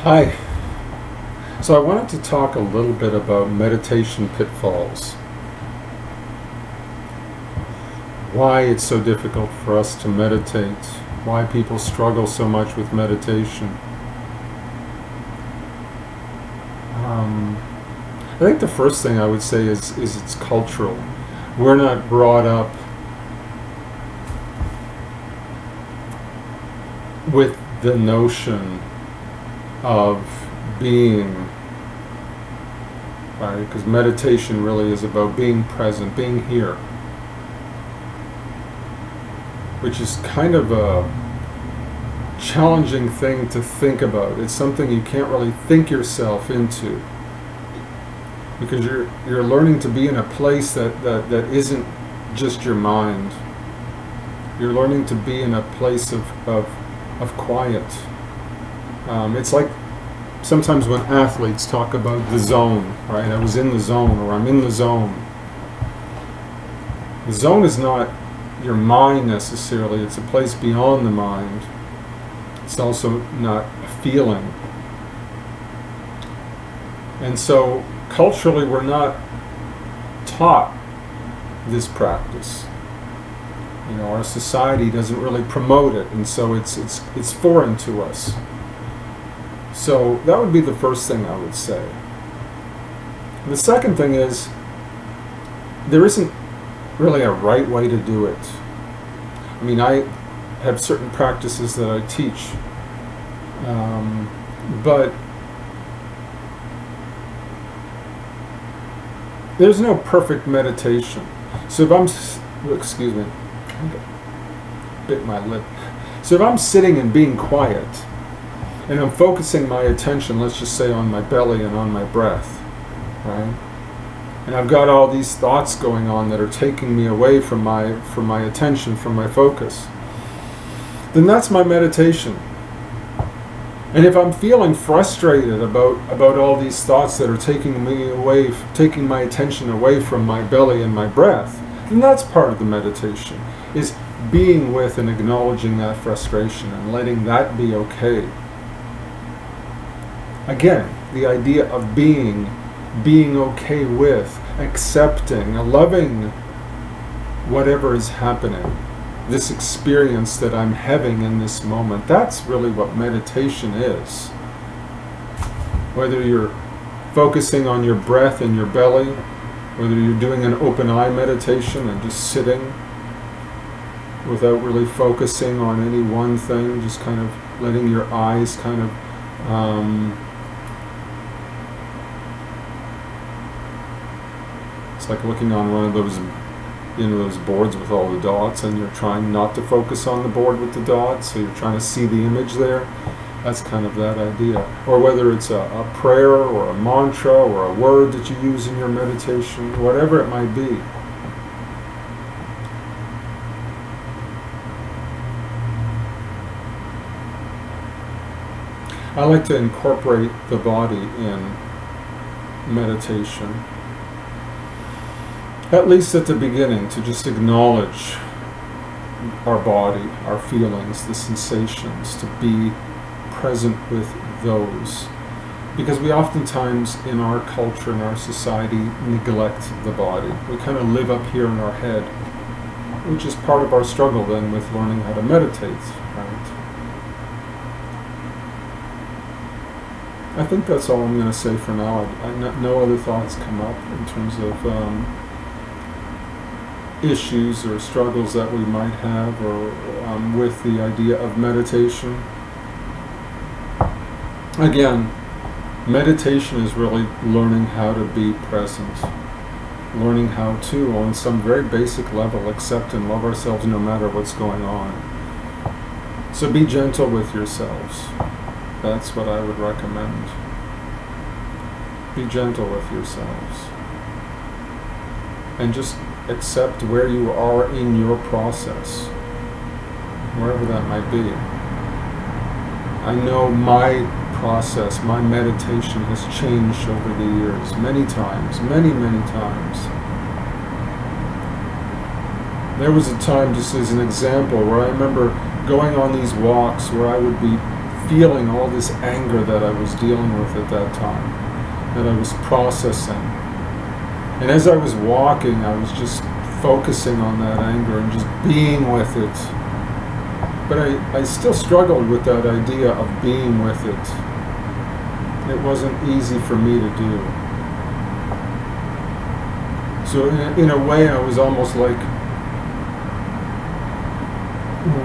Hi. So I wanted to talk a little bit about meditation pitfalls. Why it's so difficult for us to meditate. Why people struggle so much with meditation. I think the first thing I would say is it's cultural. We're not brought up with the notion of being, right? Because meditation really is about being present, being here, which is kind of a challenging thing to think about. It's something you can't really think yourself into, because you're learning to be in a place that isn't just your mind. You're learning to be in a place of quiet. It's like sometimes when athletes talk about the zone, right? I was in the zone, or I'm in the zone. The zone is not your mind necessarily. It's a place beyond the mind. It's also not a feeling. And so culturally we're not taught this practice. Our society doesn't really promote it, and so it's foreign to us. So that would be the first thing I would say. The second thing is, there isn't really a right way to do it. I mean, I have certain practices that I teach, but there's no perfect meditation. So if excuse me, I bit my lip. So if I'm sitting and being quiet, and I'm focusing my attention, let's just say, on my belly and on my breath, right? And I've got all these thoughts going on that are taking me away from my attention, from my focus, then that's my meditation. And if I'm feeling frustrated about all these thoughts that are taking my attention away from my belly and my breath, then that's part of the meditation, is being with and acknowledging that frustration and letting that be okay. Again, the idea of being okay with, accepting, loving whatever is happening, this experience that I'm having in this moment. That's really what meditation is. Whether you're focusing on your breath and your belly, whether you're doing an open eye meditation and just sitting without really focusing on any one thing, just kind of letting your eyes kind of it's like looking on one of those those boards with all the dots, and you're trying not to focus on the board with the dots, so you're trying to see the image there. That's kind of that idea. Or whether it's a prayer or a mantra or a word that you use in your meditation, whatever it might be. I like to incorporate the body in meditation, at least at the beginning, to just acknowledge our body, our feelings, the sensations, to be present with those. Because we oftentimes, in our culture, in our society, neglect the body. We kind of live up here in our head, which is part of our struggle then with learning how to meditate, right? I think that's all I'm going to say for now. No other thoughts come up in terms of issues or struggles that we might have, or with the idea of meditation. Again, meditation is really learning how to be present, learning how to, on some very basic level, accept and love ourselves no matter what's going on. So be gentle with yourselves. That's what I would recommend. Be gentle with yourselves. And just accept where you are in your process, wherever that might be. I know my process, my meditation has changed over the years, many times, many times. There was a time, just as an example, where I remember going on these walks where I would be feeling all this anger that I was dealing with at that time, that I was processing. And as I was walking, I was just focusing on that anger and just being with it. But I still struggled with that idea of being with it. It wasn't easy for me to do. So in a way, I was almost like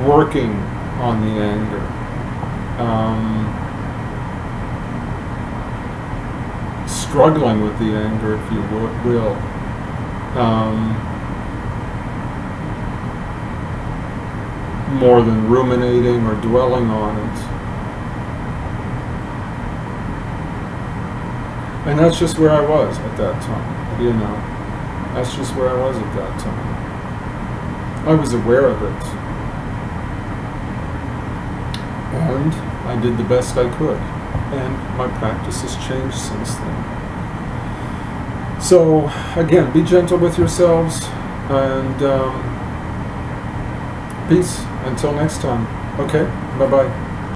working on the anger. Struggling with the anger, if you will. More than ruminating or dwelling on it. And that's just where I was at that time, you know. That's just where I was at that time. I was aware of it. And I did the best I could. And my practice has changed since then. So, again, be gentle with yourselves, and peace until next time. Okay? Bye-bye.